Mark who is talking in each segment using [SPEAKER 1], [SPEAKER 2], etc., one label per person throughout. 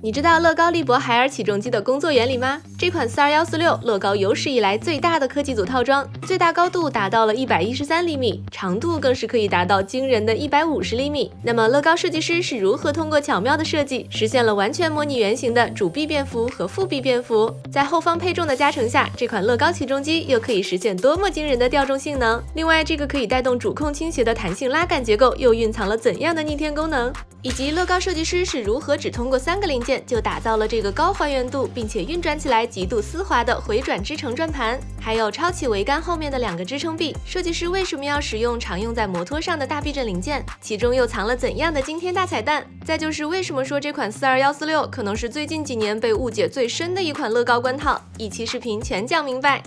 [SPEAKER 1] 你知道乐高利博海尔起重机的工作原理吗？这款42146乐高有史以来最大的科技组套装，最大高度达到了113厘米，长度更是可以达到惊人的150厘米。那么乐高设计师是如何通过巧妙的设计，实现了完全模拟原型的主臂便服和副臂便服？在后方配重的加成下，这款乐高起重机又可以实现多么惊人的调重性能？另外，这个可以带动主控倾斜的弹性拉杆结构又蕴藏了怎样的逆天功能？以及乐高设计师是如何只通过3个零件就打造了这个高还原度并且运转起来极度丝滑的回转支撑转盘，还有超起桅杆后面的2个支撑臂，设计师为什么要使用常用在摩托上的大避震零件？其中又藏了怎样的惊天大彩蛋？再就是为什么说这款42146可能是最近几年被误解最深的一款乐高官套？一期视频全讲明白。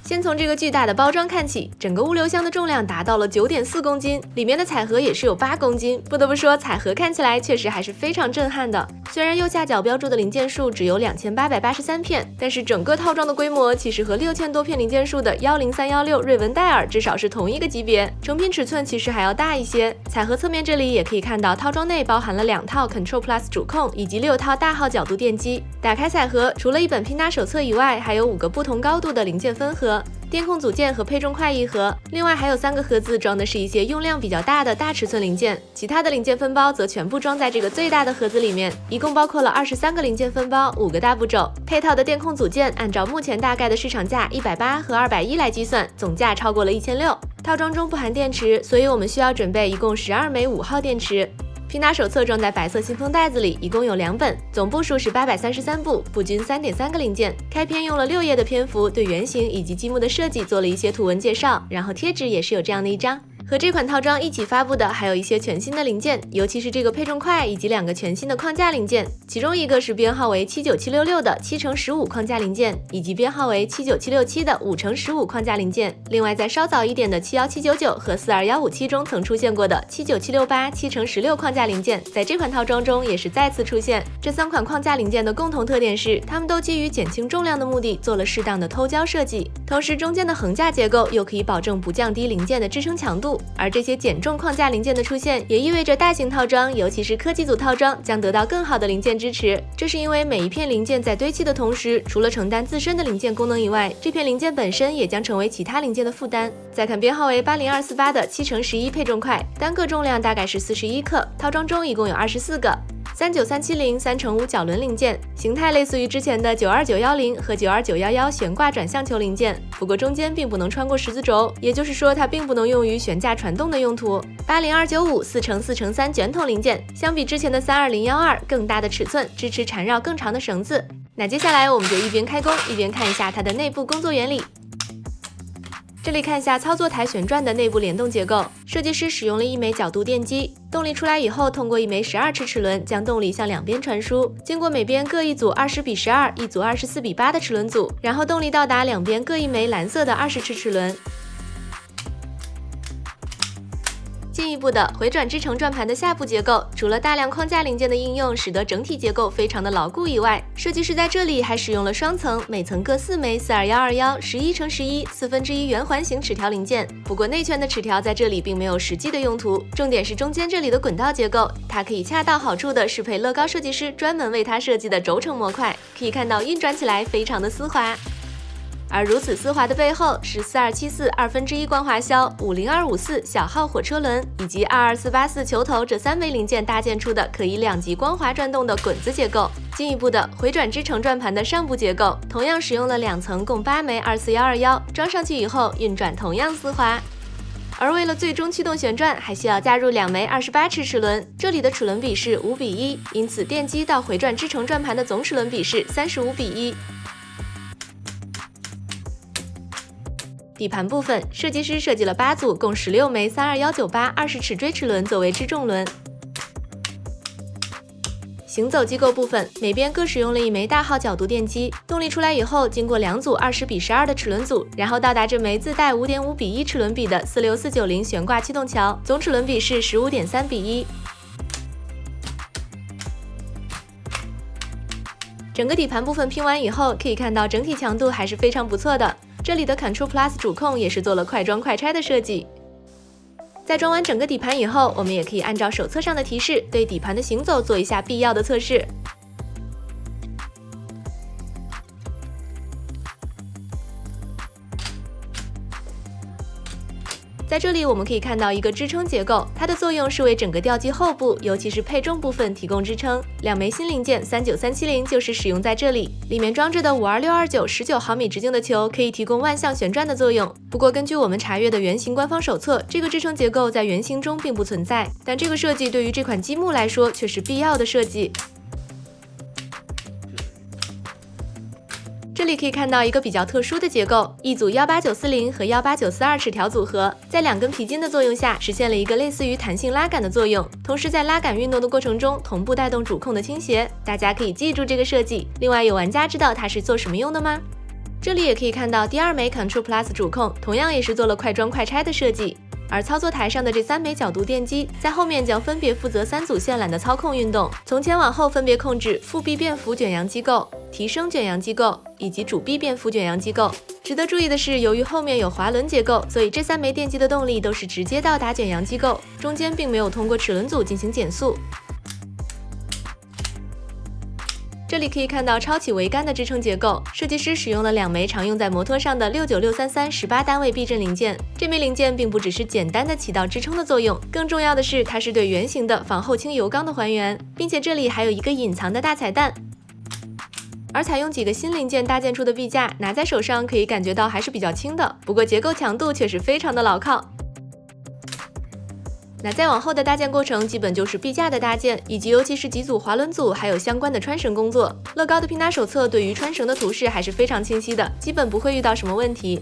[SPEAKER 1] 先从这个巨大的包装看起，整个物流箱的重量达到了9.4公斤，里面的彩盒也是有8公斤。不得不说，彩盒看起来确实还是非常震撼的。虽然右下角标注的零件数只有2883片，但是整个套装的规模其实和6000多片零件数的10316瑞文戴尔至少是同一个级别，成品尺寸其实还要大一些。彩盒侧面这里也可以看到，套装内包含了2套 Control Plus 主控以及6套大号角度电机。打开彩盒，除了一本拼搭手册以外，还有5个不同高度的零件分盒。电控组件和配重块一盒，另外还有3个盒子装的是一些用量比较大的大尺寸零件，其他的零件分包则全部装在这个最大的盒子里面，一共包括了23个零件分包，5个大步骤。配套的电控组件按照目前大概的市场价180和210来计算，总价超过了1600。套装中不含电池，所以我们需要准备一共12枚5号电池。拼搭手册装在白色信封袋子里，一共有2本，总步数是833步，不均3.3个零件。开篇用了6页的篇幅，对原型以及积木的设计做了一些图文介绍，然后贴纸也是有这样的一张。和这款套装一起发布的还有一些全新的零件，尤其是这个配重块以及2个全新的框架零件，其中一个是编号为79766的7×15框架零件，以及编号为79767的5×15框架零件。另外在稍早一点的71799和42157中曾出现过的79768 7×16框架零件，在这款套装中也是再次出现。这3款框架零件的共同特点是，它们都基于减轻重量的目的做了适当的偷胶设计，同时中间的横架结构又可以保证不降低零件的支撑强度。而这些减重框架零件的出现，也意味着大型套装，尤其是科技组套装，将得到更好的零件支持。这是因为每一片零件在堆砌的同时，除了承担自身的零件功能以外，这片零件本身也将成为其他零件的负担。再看编号为80248的7×11配重块，单个重量大概是41克，套装中一共有24个。39370 3×5角轮零件，形态类似于之前的92910和92911悬挂转向球零件，不过中间并不能穿过十字轴，也就是说它并不能用于悬架传动的用途。80295 4×4×3卷筒零件，相比之前的32012更大的尺寸，支持缠绕更长的绳子。那接下来我们就一边开工一边看一下它的内部工作原理。这里看一下操作台旋转的内部联动结构，设计师使用了1枚角度电机，动力出来以后，通过1枚12齿齿轮将动力向2边传输，经过每边各一组20:12、一组24:8的齿轮组，然后动力到达2边各1枚蓝色的20齿齿轮。进一步的回转支撑转盘的下部结构，除了大量框架零件的应用，使得整体结构非常的牢固以外，设计师在这里还使用了双层，每层各4枚42121 11×11 1/4圆环形齿条零件。不过内圈的齿条在这里并没有实际的用途，重点是中间这里的滚道结构，它可以恰到好处的适配乐高设计师专门为它设计的轴承模块，可以看到运转起来非常的丝滑。而如此丝滑的背后是4274 1/2光滑销、50254小号火车轮以及22484球头这3枚零件搭建出的可以2级光滑转动的滚子结构。进一步的回转支撑转盘的上部结构，同样使用了2层共8枚24121，装上去以后运转同样丝滑。而为了最终驱动旋转，还需要加入2枚28齿齿轮，这里的齿轮比是5:1，因此电机到回转支撑转盘的总齿轮比是35:1。底盘部分，设计师设计了8组，共16枚32198 20齿锥齿轮作为支重轮。行走机构部分，每边各使用了1枚大号角度电机，动力出来以后，经过2组20:12的齿轮组，然后到达这枚自带5.5:1齿轮比的46490悬挂驱动桥，总齿轮比是15.3:1。整个底盘部分拼完以后，可以看到整体强度还是非常不错的。这里的 Control Plus 主控也是做了快装快拆的设计。在装完整个底盘以后，我们也可以按照手册上的提示，对底盘的行走做一下必要的测试。在这里我们可以看到一个支撑结构，它的作用是为整个吊机后部，尤其是配重部分提供支撑。2枚新零件39370就是使用在这里，里面装着的52629 19毫米直径的球可以提供万向旋转的作用。不过根据我们查阅的原型官方手册，这个支撑结构在原型中并不存在，但这个设计对于这款积木来说却是必要的设计。这里可以看到一个比较特殊的结构，一组18940和18942齿条组合，在2根皮筋的作用下，实现了一个类似于弹性拉杆的作用，同时在拉杆运动的过程中，同步带动主控的倾斜。大家可以记住这个设计。另外，有玩家知道它是做什么用的吗？这里也可以看到第2枚 Control Plus 主控，同样也是做了快装快拆的设计。而操作台上的这3枚角度电机，在后面将分别负责3组线缆的操控运动，从前往后分别控制副臂变幅卷扬机构、提升卷扬机构以及主臂变幅卷扬机构。值得注意的是，由于后面有滑轮结构，所以这3枚电机的动力都是直接到达卷扬机构，中间并没有通过齿轮组进行减速。这里可以看到超起桅杆的支撑结构，设计师使用了2枚常用在摩托上的69633 18单位避震零件。这枚零件并不只是简单的起到支撑的作用，更重要的是它是对圆形的防后倾油缸的还原，并且这里还有一个隐藏的大彩蛋。而采用几个新零件搭建出的臂架，拿在手上可以感觉到还是比较轻的，不过结构强度却是非常的牢靠。那再往后的搭建过程，基本就是臂架的搭建，以及尤其是几组滑轮组，还有相关的穿绳工作。乐高的拼搭手册对于穿绳的图示还是非常清晰的，基本不会遇到什么问题。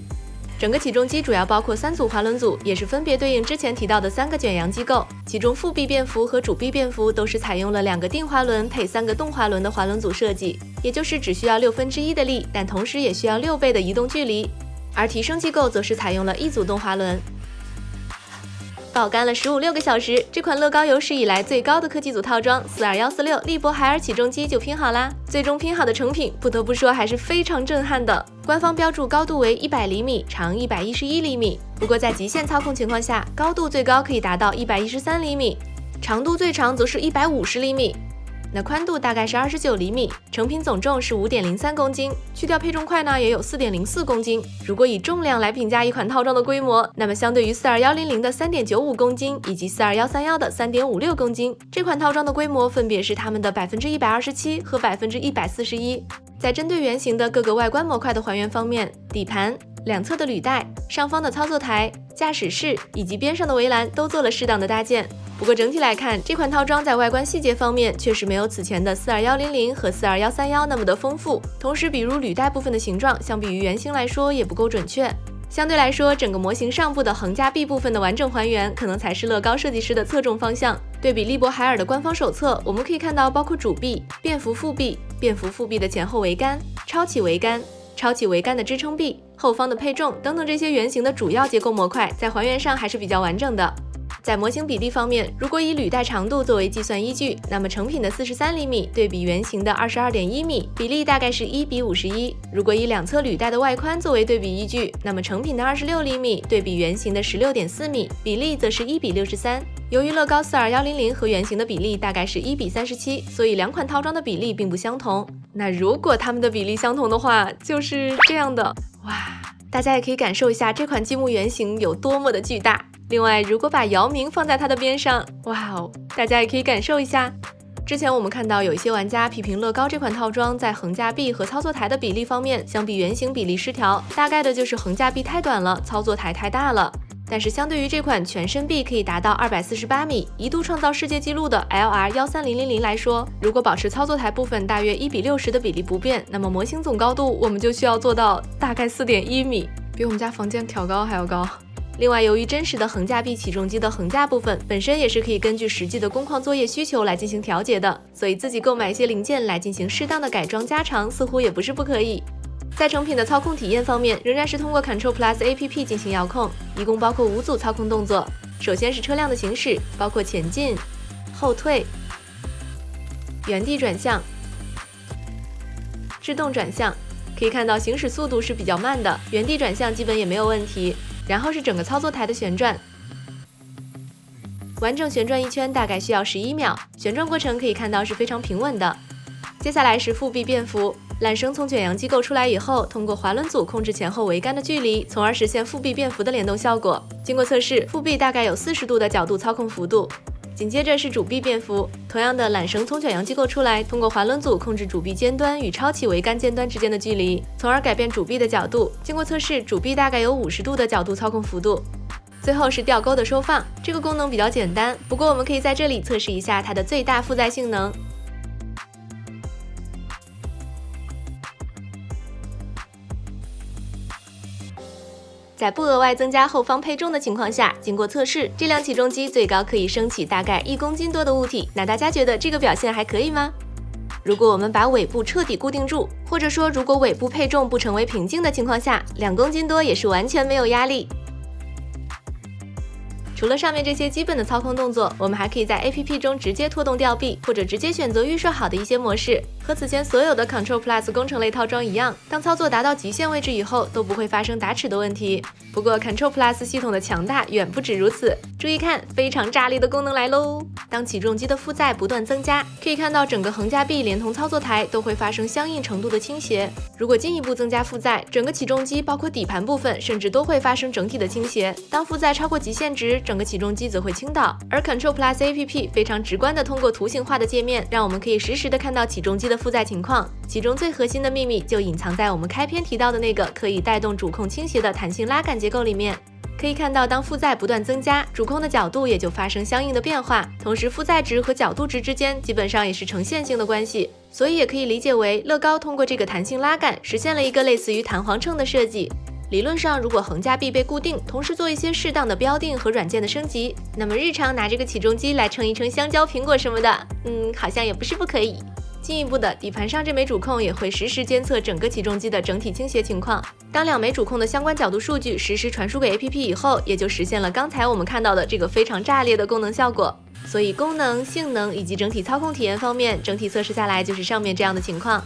[SPEAKER 1] 整个起重机主要包括3组滑轮组，也是分别对应之前提到的3个卷扬机构，其中副臂变幅和主臂变幅都是采用了2个定滑轮配3个动滑轮的滑轮组设计，也就是只需要1/6的力，但同时也需要6倍的移动距离。而提升机构则是采用了1组动滑轮。爆肝了15-16个小时，这款乐高有史以来最高的科技组套装42146利博海尔起重机就拼好啦！最终拼好的成品，不得不说还是非常震撼的。官方标注高度为100厘米，长111厘米。不过在极限操控情况下，高度最高可以达到113厘米，长度最长则是150厘米。那宽度大概是29厘米，成品总重是5.03公斤，去掉配重块呢也有4.04公斤。如果以重量来评价一款套装的规模，那么相对于42100的3.95公斤以及42131的3.56公斤，这款套装的规模分别是它们的127%和141%。在针对原型的各个外观模块的还原方面，底盘、两侧的履带、上方的操作台、驾驶室以及边上的围栏都做了适当的搭建。不过整体来看，这款套装在外观细节方面确实没有此前的42100和42131那么的丰富，同时比如履带部分的形状相比于原型来说也不够准确。相对来说，整个模型上部的横架臂部分的完整还原可能才是乐高设计师的侧重方向。对比利博海尔的官方手册，我们可以看到包括主臂、变幅副臂、变幅副臂的前后桅杆、超起桅杆、超起桅杆的支撑臂、后方的配重等等这些原型的主要结构模块，在还原上还是比较完整的。在模型比例方面，如果以履带长度作为计算依据，那么成品的43厘米对比原型的22.1米，比例大概是1:51。如果以两侧履带的外宽作为对比依据，那么成品的26厘米对比原型的16.4米，比例则是1:63。由于乐高42100和原型的比例大概是1:37，所以2款套装的比例并不相同。那如果它们的比例相同的话，就是这样的。哇，大家也可以感受一下这款积木原型有多么的巨大。另外，如果把姚明放在它的边上，哇哦，大家也可以感受一下。之前我们看到有一些玩家批评乐高这款套装在横架臂和操作台的比例方面相比原型比例失调，大概的就是横架臂太短了，操作台太大了。但是相对于这款全身臂可以达到248米，一度创造世界纪录的 LR13000来说，如果保持操作台部分大约1:60的比例不变，那么模型总高度我们就需要做到大概4.1米，比我们家房间挑高还要高。另外，由于真实的横架臂起重机的横架部分本身也是可以根据实际的工况作业需求来进行调节的，所以自己购买一些零件来进行适当的改装加长，似乎也不是不可以。在成品的操控体验方面，仍然是通过 Control Plus APP 进行遥控，一共包括5组操控动作。首先是车辆的行驶，包括前进、后退、原地转向、制动转向。可以看到行驶速度是比较慢的，原地转向基本也没有问题。然后是整个操作台的旋转，完整旋转1圈大概需要11秒，旋转过程可以看到是非常平稳的。接下来是副臂变幅，缆绳从卷扬机构出来以后，通过滑轮组控制前后桅杆的距离，从而实现腹壁便服的联动效果。经过测试，腹壁大概有40度的角度操控幅度。紧接着是主臂便服，同样的缆绳从卷扬机构出来，通过滑轮组控制主臂尖端与超起桅杆尖端之间的距离，从而改变主臂的角度。经过测试，主臂大概有50度的角度操控幅度。最后是吊钩的收放，这个功能比较简单，不过我们可以在这里测试一下它的最大负载性能。在不额外增加后方配重的情况下，经过测试，这辆起重机最高可以升起大概1公斤多的物体。那大家觉得这个表现还可以吗？如果我们把尾部彻底固定住，或者说如果尾部配重不成为瓶颈的情况下，2公斤多也是完全没有压力。除了上面这些基本的操控动作，我们还可以在 APP 中直接拖动吊臂，或者直接选择预设好的一些模式。和此前所有的 Control Plus 工程类套装一样，当操作达到极限位置以后，都不会发生打齿的问题。不过 Control Plus 系统的强大远不止如此，注意看，非常炸裂的功能来喽！当起重机的负载不断增加，可以看到整个横架臂连同操作台都会发生相应程度的倾斜。如果进一步增加负载，整个起重机包括底盘部分甚至都会发生整体的倾斜。当负载超过极限值，整个起重机则会倾倒。而 Control Plus APP 非常直观的通过图形化的界面，让我们可以实时的看到起重机的负载情况。其中最核心的秘密就隐藏在我们开篇提到的那个可以带动主控倾斜的弹性拉杆结构里面。可以看到，当负载不断增加，主控的角度也就发生相应的变化，同时负载值和角度值之间基本上也是呈线性的关系，所以也可以理解为乐高通过这个弹性拉杆实现了一个类似于弹簧秤的设计。理论上，如果横架臂被固定，同时做一些适当的标定和软件的升级，那么日常拿这个起重机来称一称香蕉、苹果什么的，好像也不是不可以。进一步的，底盘上这枚主控也会实时监测整个起重机的整体倾斜情况。当2枚主控的相关角度数据实时传输给 APP 以后，也就实现了刚才我们看到的这个非常炸裂的功能效果。所以功能、性能以及整体操控体验方面，整体测试下来就是上面这样的情况。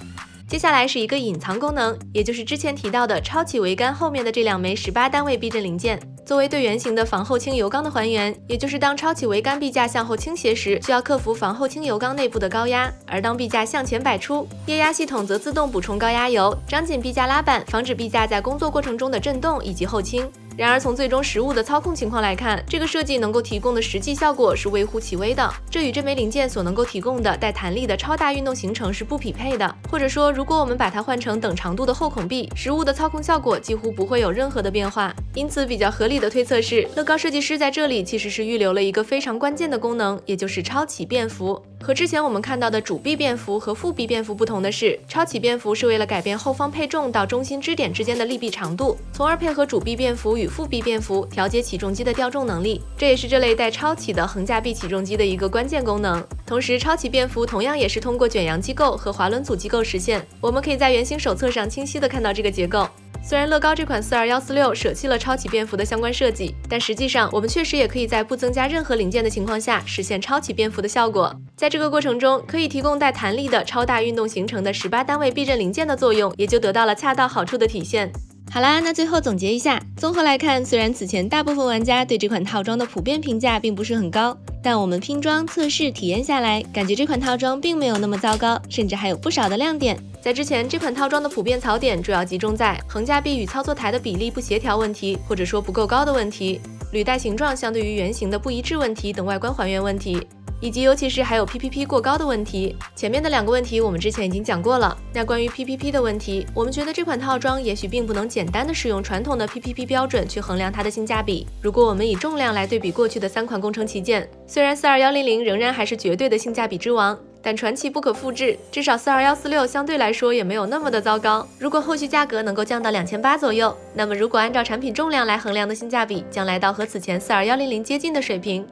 [SPEAKER 1] 接下来是一个隐藏功能，也就是之前提到的超起桅杆后面的这2枚18单位避震零件。作为对圆形的防后倾油缸的还原，也就是当超起桅杆臂架向后倾斜时，需要克服防后倾油缸内部的高压，而当臂架向前摆出，液压系统则自动补充高压油，张紧臂架拉板，防止臂架在工作过程中的震动以及后倾。然而从最终实物的操控情况来看，这个设计能够提供的实际效果是微乎其微的，这与这枚零件所能够提供的带弹力的超大运动行程是不匹配的。或者说，如果我们把它换成等长度的后孔臂，实物的操控效果几乎不会有任何的变化。因此比较合理的推测是，乐高设计师在这里其实是预留了一个非常关键的功能，也就是超起便服。和之前我们看到的主臂便服和副臂便服不同的是，超起便服是为了改变后方配重到中心支点之间的力臂长度，从而配合主臂便服与副臂便服调节起重机的吊重能力，这也是这类带超起的横架臂起重机的一个关键功能。同时，超起便服同样也是通过卷扬机构和滑轮组机构实现，我们可以在原型手册上清晰的看到这个结构。虽然乐高这款42146舍弃了超起便服的相关设计，但实际上我们确实也可以在不增加任何零件的情况下实现超起便服的效果。在这个过程中，可以提供带弹力的超大运动形成的18单位避震零件的作用，也就得到了恰到好处的体现。好啦，那最后总结一下，综合来看，虽然此前大部分玩家对这款套装的普遍评价并不是很高，但我们拼装、测试、体验下来，感觉这款套装并没有那么糟糕，甚至还有不少的亮点。在之前，这款套装的普遍槽点主要集中在横架臂与操作台的比例不协调问题，或者说不够高的问题，履带形状相对于圆形的不一致问题等外观还原问题，以及尤其是还有 PPP 过高的问题。前面的2个问题我们之前已经讲过了。那关于 PPP 的问题，我们觉得这款套装也许并不能简单的使用传统的 PPP 标准去衡量它的性价比。如果我们以重量来对比过去的3款工程旗舰，虽然42100仍然还是绝对的性价比之王，但传奇不可复制，至少42146相对来说也没有那么的糟糕。如果后续价格能够降到2800左右，那么如果按照产品重量来衡量的性价比，将来到和此前42100接近的水平。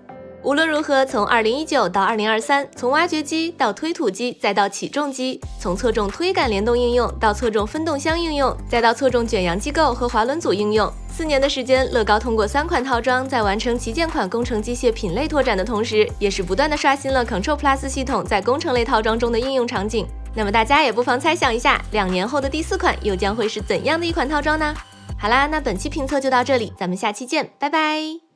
[SPEAKER 1] 无论如何，从2019到2023，从挖掘机到推土机，再到起重机，从侧重推杆联动应用到侧重分动箱应用，再到侧重卷扬机构和滑轮组应用，4年的时间，乐高通过3款套装，在完成旗舰款工程机械品类拓展的同时，也是不断的刷新了 Control Plus 系统在工程类套装中的应用场景。那么大家也不妨猜想一下，2年后的第4款又将会是怎样的一款套装呢？好啦，那本期评测就到这里，咱们下期见，拜拜。